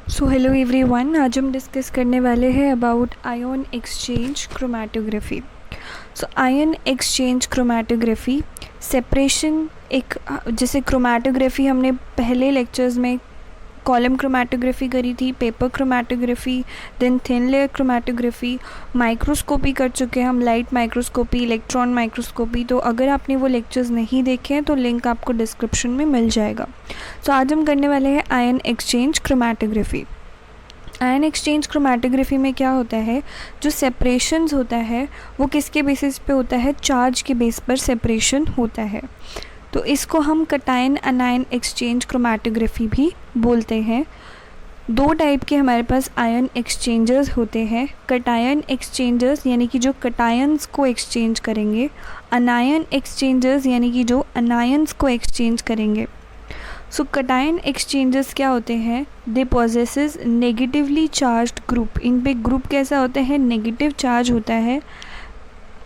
So hello everyone, आज हम discuss करने वाले हैं about ion exchange chromatography. So ion exchange chromatography separation एक, जैसे क्रोमेटोग्राफी हमने पहले लेक्चर्स में कॉलम क्रोमेटोग्राफी करी थी, paper chromatography, then thin layer chromatography, microscopy कर चुके हैं हम, लाइट माइक्रोस्कोपी, इलेक्ट्रॉन माइक्रोस्कोपी। तो अगर आपने वो लेक्चर्स नहीं देखे हैं तो लिंक आपको डिस्क्रिप्शन में मिल जाएगा। सो आज हम करने वाले हैं ion exchange chromatography. Ion exchange chromatography में क्या होता है, जो सेपरेशंस होता है वो किसके बेसिस पे होता है, चार्ज के बेस पर सेपरेशन होता है। तो इसको हम कटायन अनायन एक्सचेंज क्रोमेटोग्राफी भी बोलते हैं। दो टाइप के हमारे पास आयन एक्सचेंजर्स होते हैं, कटायन एक्सचेंजर्स यानी कि जो कटायंस को एक्सचेंज करेंगे, अनायन एक्सचेंजर्स यानी कि जो अनायंस को एक्सचेंज करेंगे। सो कटायन एक्सचेंजर्स क्या होते हैं, दे पॉजेसेस नेगेटिवली चार्ज्ड ग्रुप। इन पे ग्रुप कैसा होता है, नेगेटिव चार्ज होता है,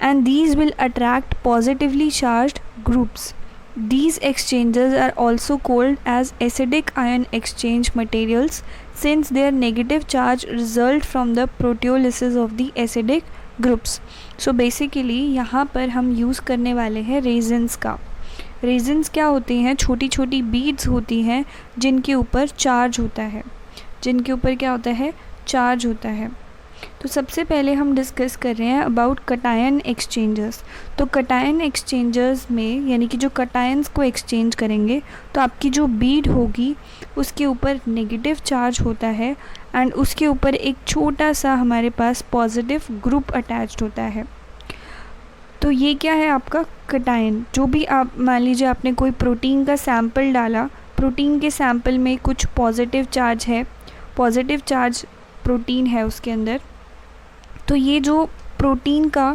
and these will attract positively charged groups. These exchanges are also called as acidic ion exchange materials since their negative charge result from the proteolysis of the acidic groups. So basically यहाँ पर हम use करने वाले हैं resins का। Resins क्या होती हैं, छोटी छोटी बीड्स होती हैं जिनके ऊपर चार्ज होता है, जिनके ऊपर क्या होता है, चार्ज होता है। तो सबसे पहले हम डिस्कस कर रहे हैं अबाउट कटायन एक्सचेंजर्स। तो कटायन एक्सचेंजर्स में यानी कि जो कटायंस को एक्सचेंज करेंगे, तो आपकी जो बीड होगी उसके ऊपर नेगेटिव चार्ज होता है एंड उसके ऊपर एक छोटा सा हमारे पास पॉजिटिव ग्रुप अटैच्ड होता है। तो ये क्या है आपका कटायन। जो भी आप मान लीजिए आपने कोई प्रोटीन का सैंपल डाला, प्रोटीन के सैंपल में कुछ पॉजिटिव चार्ज है, पॉजिटिव चार्ज प्रोटीन है उसके अंदर, तो ये जो प्रोटीन का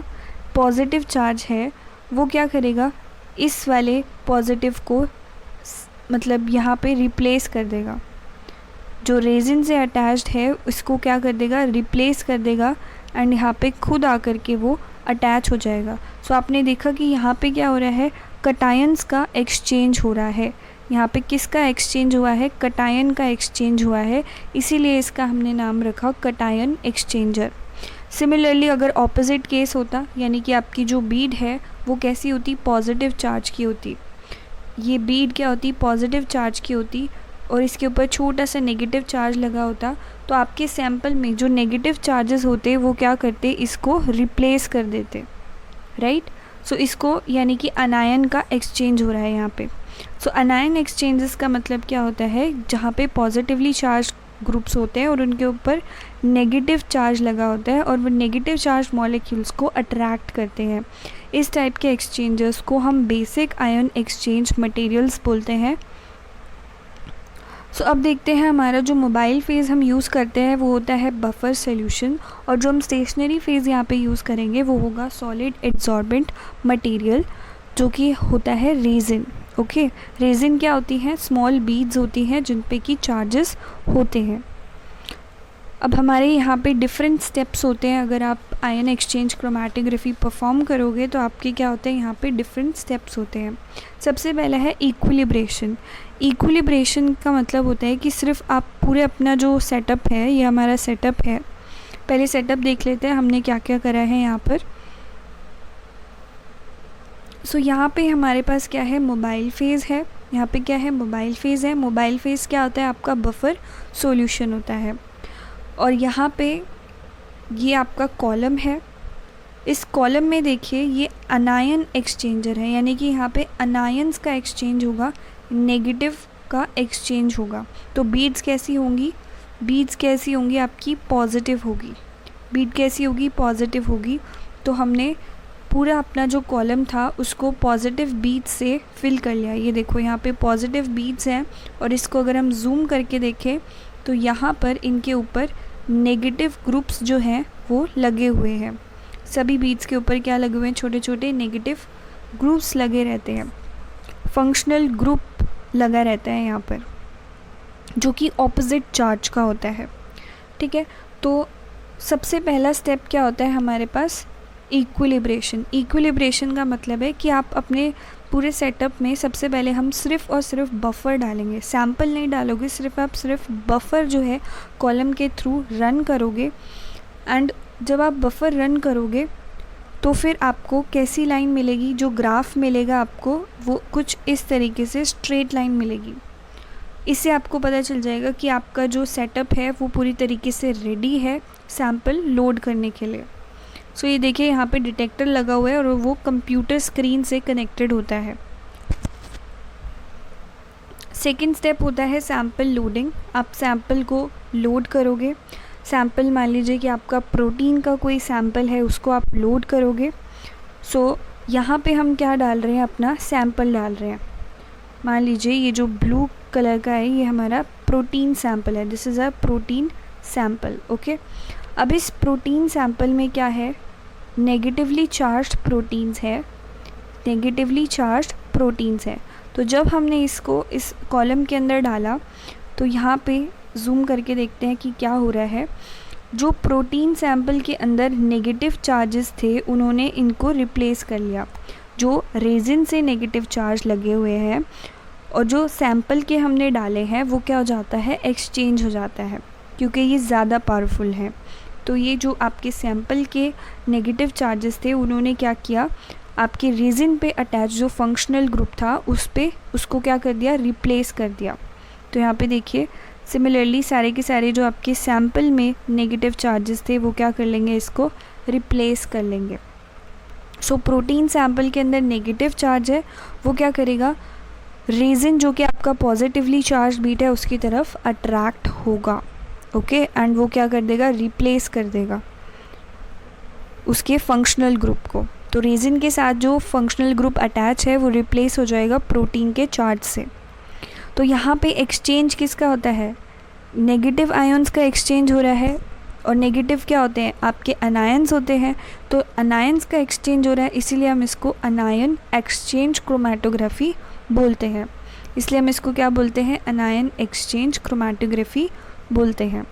पॉजिटिव चार्ज है वो क्या करेगा, इस वाले पॉजिटिव को मतलब यहाँ पे रिप्लेस कर देगा। जो रेजिन से अटैच्ड है उसको क्या कर देगा, रिप्लेस कर देगा एंड यहाँ पे खुद आकर के वो अटैच हो जाएगा। सो आपने देखा कि यहाँ पे क्या हो रहा है, कटायंस का एक्सचेंज हो रहा है। यहाँ पे किसका एक्सचेंज हुआ है, कटायन का एक्सचेंज हुआ है, इसीलिए इसका हमने नाम रखा कटायन एक्सचेंजर। सिमिलरली अगर ऑपोजिट केस होता, यानी कि आपकी जो बीड है वो कैसी होती, पॉजिटिव चार्ज की होती, ये बीड क्या होती, पॉजिटिव चार्ज की होती, और इसके ऊपर छोटा सा नेगेटिव चार्ज लगा होता, तो आपके सैंपल में जो नेगेटिव चार्जेस होते वो क्या करते, इसको रिप्लेस कर देते, राइट। सो इसको यानी कि अनायन का एक्सचेंज हो रहा है यहाँ पे। सो अनायन एक्सचेंजेस का मतलब क्या होता है, जहाँ पे पॉजिटिवली चार्ज ग्रुप्स होते हैं और उनके ऊपर नेगेटिव चार्ज लगा होता है और वो नेगेटिव चार्ज मॉलिक्यूल्स को अट्रैक्ट करते हैं। इस टाइप के एक्सचेंजर्स को हम बेसिक आयन एक्सचेंज मटेरियल्स बोलते हैं। सो अब देखते हैं हमारा जो मोबाइल फेज़ हम यूज़ करते हैं वो होता है बफर सॉल्यूशन, और जो हम स्टेशनरी फेज़ यहाँ पे यूज़ करेंगे वो होगा सॉलिड एड्सॉर्बेंट मटेरियल, जो कि होता है रेजिन। ओके, रेजिन क्या होती है, स्मॉल बीड्स होती हैं जिन पे कि चार्जेस होते हैं। अब हमारे यहाँ पे डिफरेंट स्टेप्स होते हैं। अगर आप आयन एक्सचेंज क्रोमेटोग्राफी परफॉर्म करोगे तो आपके क्या होते हैं, यहाँ पे डिफरेंट स्टेप्स होते हैं। सबसे पहला है इक्विलिब्रेशन। इक्विलिब्रेशन का मतलब होता है कि सिर्फ आप पूरे अपना जो सेटअप है, ये हमारा सेटअप है, पहले सेटअप देख लेते हैं हमने क्या क्या करा है यहाँ पर। सो यहाँ पे हमारे पास क्या है, मोबाइल फेज़ है। यहाँ पे क्या है, मोबाइल फेज़ है। मोबाइल फेज़ क्या होता है, आपका बफर सॉल्यूशन होता है। और यहाँ पे ये आपका कॉलम है। इस कॉलम में देखिए ये अनायन एक्सचेंजर है, यानी कि यहाँ पे अनायंस का एक्सचेंज होगा, नेगेटिव का एक्सचेंज होगा। तो बीड्स कैसी होंगी, बीड्स कैसी होंगी आपकी, पॉजिटिव होगी। बीड कैसी होगी, पॉजिटिव होगी। तो हमने पूरा अपना जो कॉलम था उसको पॉजिटिव बीड्स से फिल कर लिया। ये देखो यहाँ पे पॉजिटिव बीड्स हैं, और इसको अगर हम जूम करके देखें तो यहाँ पर इनके ऊपर नेगेटिव ग्रुप्स जो हैं वो लगे हुए हैं। सभी बीड्स के ऊपर क्या लगे हुए हैं, छोटे छोटे नेगेटिव ग्रुप्स लगे रहते हैं। फंक्शनल ग्रुप लगा रहता है यहाँ पर, जो कि ऑपोजिट चार्ज का होता है, ठीक है। तो सबसे पहला स्टेप क्या होता है हमारे पास, इक्विलिब्रेशन। इक्विलिब्रेशन का मतलब है कि आप अपने पूरे सेटअप में सबसे पहले हम सिर्फ़ और सिर्फ बफर डालेंगे, सैम्पल नहीं डालोगे, सिर्फ बफर जो है कॉलम के थ्रू रन करोगे। एंड जब आप बफर रन करोगे तो फिर आपको कैसी लाइन मिलेगी, जो ग्राफ मिलेगा आपको वो कुछ इस तरीके से स्ट्रेट लाइन मिलेगी। इससे आपको पता चल जाएगा कि आपका जो सेटअप है वो पूरी तरीके से रेडी है सैम्पल लोड करने के लिए। सो ये देखिए यहाँ पे डिटेक्टर लगा हुआ है और वो कंप्यूटर स्क्रीन से कनेक्टेड होता है। सेकेंड स्टेप होता है सैम्पल लोडिंग। आप सैम्पल को लोड करोगे। सैम्पल मान लीजिए कि आपका प्रोटीन का कोई सैम्पल है, उसको आप लोड करोगे। सो यहाँ पे हम क्या डाल रहे हैं, अपना सैम्पल डाल रहे हैं। मान लीजिए ये जो ब्लू कलर का है ये हमारा प्रोटीन सैम्पल है, this is a protein sample. Okay, अब इस प्रोटीन सैम्पल में क्या है, नेगेटिवली चार्ज्ड प्रोटीन्स है, नेगेटिवली चार्ज्ड प्रोटीन्स है। तो जब हमने इसको इस कॉलम के अंदर डाला तो यहाँ पे जूम करके देखते हैं कि क्या हो रहा है। जो प्रोटीन सैम्पल के अंदर नेगेटिव चार्जेस थे उन्होंने इनको रिप्लेस कर लिया। जो रेजिन से नेगेटिव चार्ज लगे हुए हैं और जो सैम्पल के हमने डाले हैं वो क्या हो जाता है, एक्सचेंज हो जाता है, क्योंकि ये ज़्यादा पावरफुल है। तो ये जो आपके सैम्पल के नेगेटिव चार्जेस थे उन्होंने क्या किया, आपके रेजिन पे अटैच जो फंक्शनल ग्रुप था उसको क्या कर दिया, रिप्लेस कर दिया। तो यहाँ पे देखिए सिमिलरली सारे के सारे जो आपके सैम्पल में नेगेटिव चार्जेस थे वो क्या कर लेंगे, इसको रिप्लेस कर लेंगे। सो प्रोटीन सैम्पल के अंदर नेगेटिव चार्ज है, वो क्या करेगा, रेजिन जो कि आपका पॉजिटिवली चार्ज बीट है उसकी तरफ अट्रैक्ट होगा। ओके, एंड वो क्या कर देगा, रिप्लेस कर देगा उसके फंक्शनल ग्रुप को। तो रेजिन के साथ जो फंक्शनल ग्रुप अटैच है वो रिप्लेस हो जाएगा प्रोटीन के चार्ज से। तो यहाँ पे एक्सचेंज किसका होता है, नेगेटिव आयंस का एक्सचेंज हो रहा है। और नेगेटिव क्या होते हैं, आपके अनायंस होते हैं। तो अनायंस का एक्सचेंज हो रहा है, इसीलिए हम इसको अनायन एक्सचेंज क्रोमेटोग्राफी बोलते हैं। इसलिए हम इसको क्या बोलते हैं, अनायन एक्सचेंज क्रोमेटोग्राफी बोलते हैं।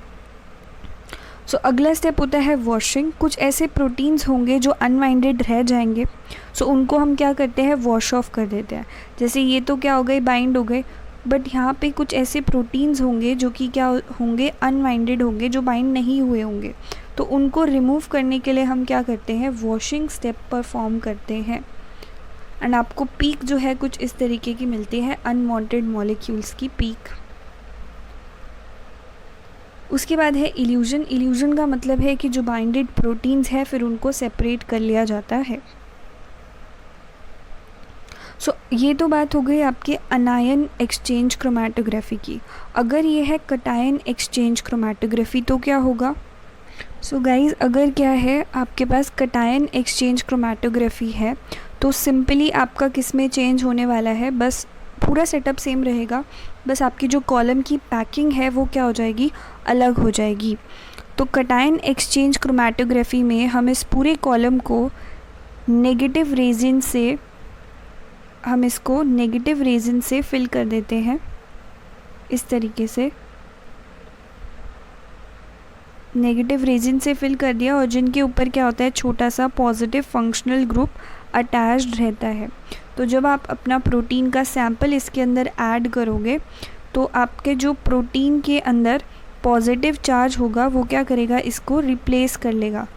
सो अगला स्टेप होता है वॉशिंग। कुछ ऐसे प्रोटीन्स होंगे जो अनवाइंडेड रह जाएंगे, सो उनको हम क्या करते हैं, वॉश ऑफ कर देते हैं। जैसे ये तो क्या हो गए, बाइंड हो गए, बट यहाँ पे कुछ ऐसे प्रोटीन्स होंगे जो कि क्या होंगे, अनवाइंडेड होंगे, जो बाइंड नहीं हुए होंगे। तो उनको रिमूव करने के लिए हम क्या करते हैं, वॉशिंग स्टेप परफॉर्म करते हैं। एंड आपको पीक जो है कुछ इस तरीके की मिलती है, अनवांटेड मॉलिक्यूल्स की पीक। उसके बाद है इल्यूजन। इल्यूजन का मतलब है कि जो बाइंडेड प्रोटीन्स है फिर उनको सेपरेट कर लिया जाता है। सो ये तो बात हो गई आपके अनायन एक्सचेंज क्रोमेटोग्राफी की। अगर ये है कटायन एक्सचेंज क्रोमेटोग्राफी तो क्या होगा। सो गाइज, अगर क्या है आपके पास कटायन एक्सचेंज क्रोमेटोग्राफी है तो सिंपली आपका किस में चेंज होने वाला है, बस पूरा सेटअप सेम रहेगा, बस आपकी जो कॉलम की पैकिंग है वो क्या हो जाएगी, अलग हो जाएगी। तो कटायन एक्सचेंज क्रोमेटोग्राफी में हम इस पूरे कॉलम को नेगेटिव रेजिन से फिल कर देते हैं इस तरीके से। नेगेटिव रेजिन से फिल कर दिया और जिनके ऊपर क्या होता है, छोटा सा पॉजिटिव फंक्शनल ग्रुप अटैच्ड रहता है। तो जब आप अपना प्रोटीन का सैंपल इसके अंदर ऐड करोगे तो आपके जो प्रोटीन के अंदर पॉजिटिव चार्ज होगा वो क्या करेगा, इसको रिप्लेस कर लेगा।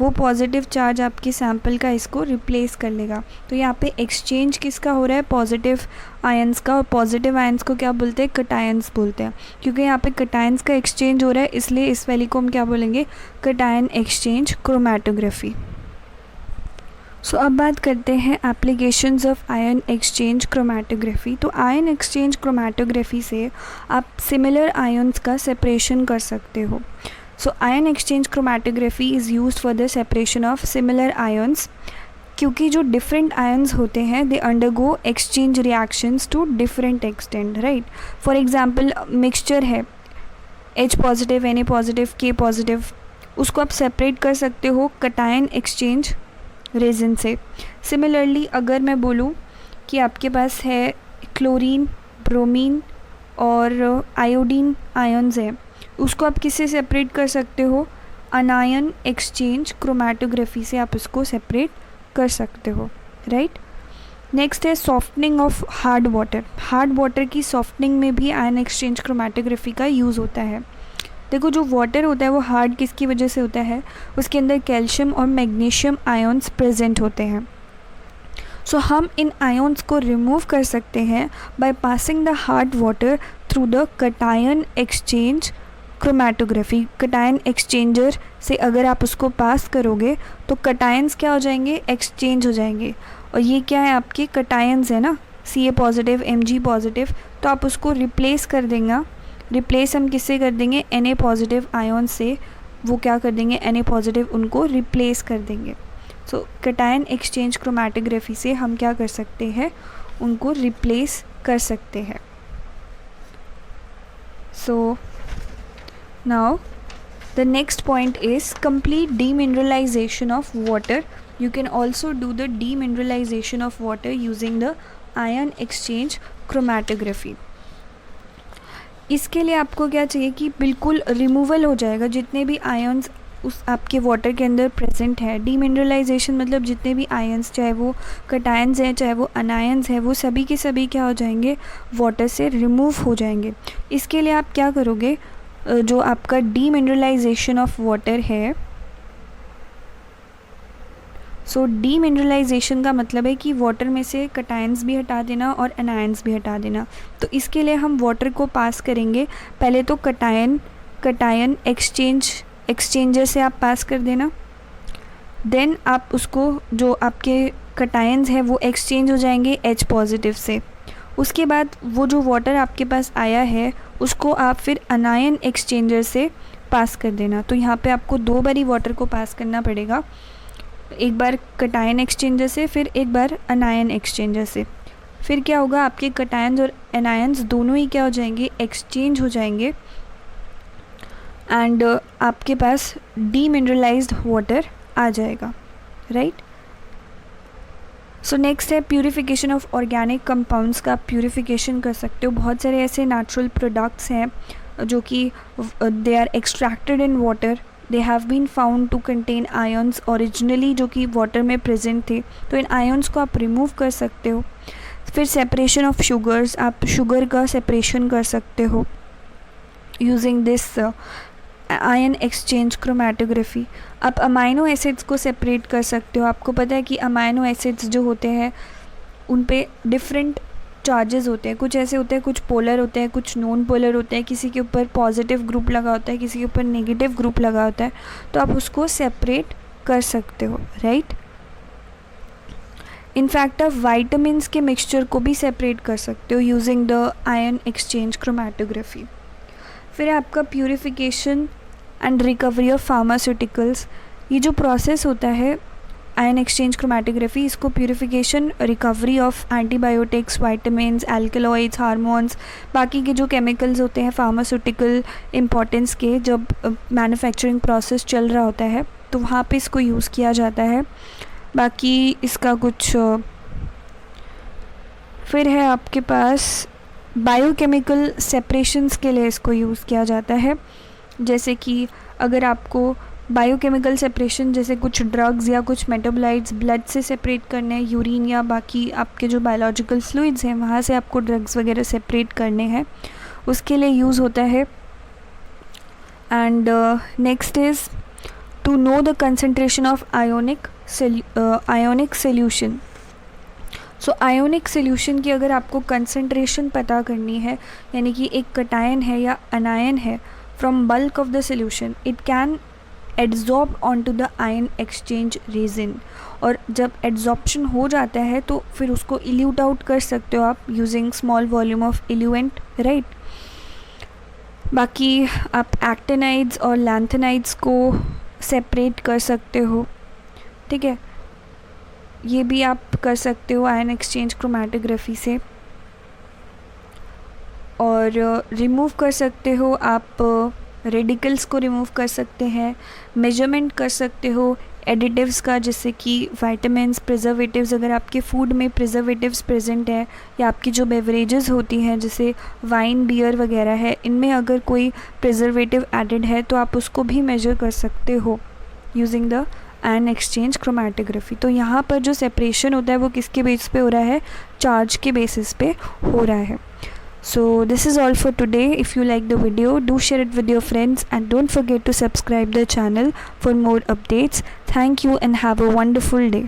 वो पॉजिटिव चार्ज आपके सैंपल का इसको रिप्लेस कर लेगा। तो यहाँ पे एक्सचेंज किसका हो रहा है, पॉजिटिव आयंस का। और पॉजिटिव आयंस को क्या बोलते हैं, कटायंस बोलते हैं। क्योंकि यहाँ पे कटायंस का एक्सचेंज हो रहा है इसलिए इस वाली को हम क्या बोलेंगे, कटायन एक्सचेंज क्रोमेटोग्राफी। सो अब बात करते हैं applications of ion exchange chromatography. तो आयन एक्सचेंज क्रोमेटोग्राफी से आप सिमिलर आयंस का सेपरेशन कर सकते हो। So ion exchange chromatography is used for the separation of similar ions, क्योंकि जो different ions होते हैं they undergo exchange reactions to different extent, right? For example mixture है H positive, Na positive, K positive, उसको आप separate कर सकते हो cation exchange resin से। Similarly अगर मैं बोलूँ कि आपके पास है क्लोरीन, ब्रोमीन और आयोडीन आयन्स है, उसको आप किससे सेपरेट कर सकते हो, अनायन एक्सचेंज क्रोमेटोग्राफी से आप इसको सेपरेट कर सकते हो, राइट। नेक्स्ट है softening of hard water. Hard water की सॉफ्टनिंग में भी आयन एक्सचेंज क्रोमेटोग्राफी का यूज़ होता है। देखो जो वाटर होता है वो हार्ड किसकी वजह से होता है, उसके अंदर कैल्शियम और मैग्नीशियम आयन्स प्रेजेंट होते हैं। सो हम इन आयन्स को रिमूव कर सकते हैं by passing the hard water through the cation exchange chromatography. Cation exchanger से अगर आप उसको पास करोगे तो कटायंस क्या हो जाएंगे, एक्सचेंज हो जाएंगे। और ये क्या है, आपके कटायंस है ना, Ca पॉजिटिव Mg पॉजिटिव, तो आप उसको रिप्लेस कर देंगे। रिप्लेस हम किससे कर देंगे, Na पॉजिटिव आयन से। वो क्या कर देंगे, Na पॉजिटिव उनको रिप्लेस कर देंगे। सो कटायन एक्सचेंज क्रोमेटोग्राफी से हम क्या कर सकते हैं, उनको रिप्लेस कर सकते हैं। So now the next point is complete demineralization of water. You can also do the demineralization of water using the ion exchange chromatography. इसके लिए आपको क्या चाहिए कि बिल्कुल रिमूवल हो जाएगा जितने भी आयन्स उस आपके वाटर के अंदर प्रेजेंट है। डीमिनरलाइजेशन मतलब जितने भी आयन्स, चाहे वो कटायंस हैं चाहे वो अनायंस हैं, वो सभी के सभी क्या हो जाएंगे, वाटर से रिमूव हो जाएंगे। इसके लिए आप क्या करोगे, जो आपका डीमिनरलाइजेशन ऑफ वाटर है, सो डीमिनरलाइजेशन का मतलब है कि वाटर में से कटायंस भी हटा देना और अनायंस भी हटा देना। तो इसके लिए हम वाटर को पास करेंगे, पहले तो कटायन एक्सचेंजर से आप पास कर देना, देन आप उसको जो आपके कटायंस हैं वो एक्सचेंज हो जाएंगे H पॉजिटिव से। उसके बाद वो जो वाटर आपके पास आया है उसको आप फिर अनायन एक्सचेंजर से पास कर देना। तो यहाँ पे आपको 2 बारी वाटर को पास करना पड़ेगा, एक बार कटायन एक्सचेंजर से, फिर एक बार अनायन एक्सचेंजर से। फिर क्या होगा, आपके कटायंस और अनायंस दोनों ही क्या हो जाएंगे, एक्सचेंज हो जाएंगे, एंड आपके पास डीमिनरलाइज्ड वाटर आ जाएगा, राइट। सो नेक्स्ट है प्यूरिफिकेशन ऑफ ऑर्गेनिक कंपाउंड्स का आप प्यूरिफिकेशन कर सकते हो। बहुत सारे ऐसे नेचुरल प्रोडक्ट्स हैं जो कि they are extracted in water, they have been found to contain ions originally, जो कि वाटर में प्रेजेंट थे। तो इन आयन्स को आप रिमूव कर सकते हो। फिर सेपरेशन ऑफ शुगर्स, आप शुगर का सेपरेशन कर सकते हो using this ion exchange chromatography. आप अमाइनो एसिड्स को सेपरेट कर सकते हो। आपको पता है कि अमाइनो एसिड्स जो होते हैं उन पे डिफरेंट चार्जेस होते हैं, कुछ ऐसे होते हैं, कुछ पोलर होते हैं, कुछ नॉन पोलर होते हैं, किसी के ऊपर पॉजिटिव ग्रुप लगा होता है, किसी के ऊपर नेगेटिव ग्रुप लगा होता है, तो आप उसको सेपरेट कर सकते हो, राइट। इनफैक्ट आप वाइटामिन्स के मिक्सचर को भी सेपरेट कर सकते हो using the ion exchange chromatography. फिर आपका purification and recovery of pharmaceuticals. ये जो प्रोसेस होता है आयन एक्सचेंज क्रोमेटोग्राफी, इसको purification, recovery of antibiotics, vitamins, alkaloids, hormones, बाकी के जो केमिकल्स होते हैं फार्मास्यूटिकल इम्पोर्टेंस के, जब मैन्युफैक्चरिंग प्रोसेस चल रहा होता है तो वहाँ पे इसको यूज़ किया जाता है। बाकी इसका कुछ फिर है आपके पास बायोकेमिकल सेपरेशंस के लिए इसको यूज़ किया जाता है। जैसे कि अगर आपको बायोकेमिकल सेपरेशन, जैसे कुछ ड्रग्स या कुछ मेटाबोलाइट्स ब्लड से सेपरेट करने हैं, यूरिन या बाकी आपके जो बायोलॉजिकल फ्लूइड्स हैं वहाँ से आपको ड्रग्स वगैरह सेपरेट करने हैं, उसके लिए यूज़ होता है। And next is to know the concentration of ionic solution. So ionic solution की अगर आपको कंसंट्रेशन पता करनी है, यानी कि एक कटायन है या अनायन है, from bulk of the solution it can adsorb onto the ion exchange region. और जब एड्जॉर्प्शन हो जाता है तो फिर उसको इल्यूट आउट कर सकते हो आप using small volume of eluent, right. बाकी आप एक्टिनाइड्स और लैंथेनाइड्स को सेपरेट कर सकते हो, ठीक है, ये भी आप कर सकते हो आयन एक्सचेंज क्रोमेटोग्राफी से। और रिमूव कर सकते हो आप रेडिकल्स को रिमूव कर सकते हैं, मेजरमेंट कर सकते हो एडिटिव्स का, जैसे कि वाइटामिन्स, प्रिजर्वेटिव्स, अगर आपके फूड में प्रिजर्वेटिव्स प्रेजेंट है या आपकी जो बेवरेजेस होती हैं जैसे वाइन, बियर वगैरह है, इनमें अगर कोई प्रिजर्वेटिव एडेड है तो आप उसको भी मेजर कर सकते हो using the ion exchange chromatography. तो यहाँ पर जो सेपरेशन होता है वो किसके बेस पे हो रहा है, चार्ज के बेसिस पे हो रहा है। So this is all for today. If you like the video, do share it with your friends and don't forget to subscribe the channel for more updates. Thank you and have a wonderful day.